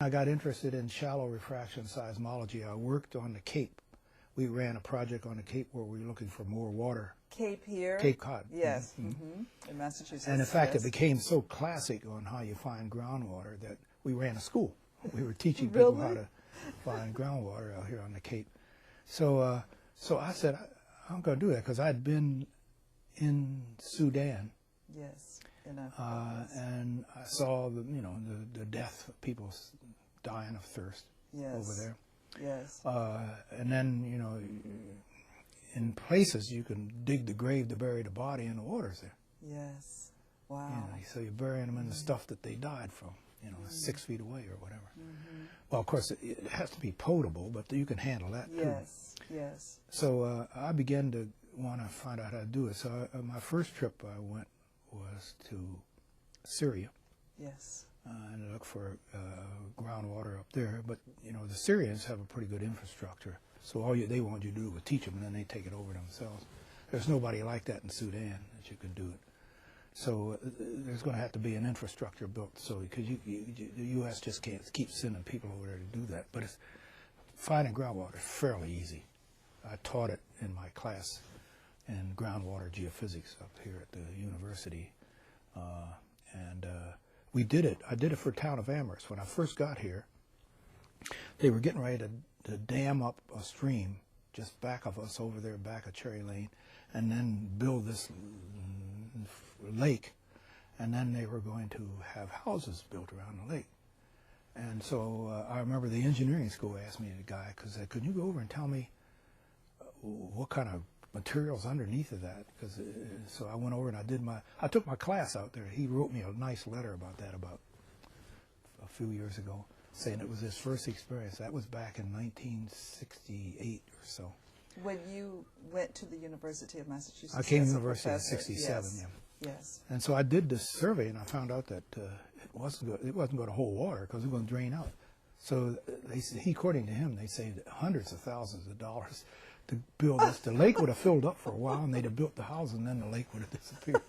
I got interested in shallow refraction seismology. I worked on the Cape. We ran a project on the Cape where we were looking for more water. Cape here? Cape Cod. Yes, in Massachusetts. And in fact, yes. it became so classic on how you find groundwater that we ran a school. We were teaching Really? people how to find groundwater out here on the Cape. So, so I said, I'm going to do that because I'd been in Sudan. Yes. And I saw the death of people dying of thirst over there. Yes. And then in places you can dig the grave to bury the body in the waters there. Yes. Wow. So you're burying them in the stuff that they died from, 6 feet away or whatever. Well, of course it has to be potable, but you can handle that too. Yes. Yes. So I began to want to find out how to do it. So my first trip I went was to Syria. Yes. And look for groundwater up there. But, the Syrians have a pretty good infrastructure. So all they want you to do is teach them, and then they take it over themselves. There's nobody like that in Sudan that you can do it. So there's going to have to be an infrastructure built. So because the U.S. just can't keep sending people over there to do that. But finding groundwater is fairly easy. I taught it in my class in groundwater geophysics up here at the university. We did it. I did it for the town of Amherst. When I first got here, they were getting ready to dam up a stream just back of us over there, back of Cherry Lane, and then build this lake. And then they were going to have houses built around the lake. And so I remember the engineering school asked me, the guy, because could you go over and tell me what kind of materials underneath of that? So I went over and I took my class out there. He wrote me a nice letter about that about a few years ago, saying it was his first experience. That was back in 1968 or so. When you went to the University of Massachusetts? I came to the University in 67, yes. Yes. And so I did this survey, and I found out that it wasn't going to hold water because it was going to drain out. So according to him, they saved hundreds of thousands of dollars to build this. The lake would have filled up for a while, and they'd have built the house, and then the lake would have disappeared.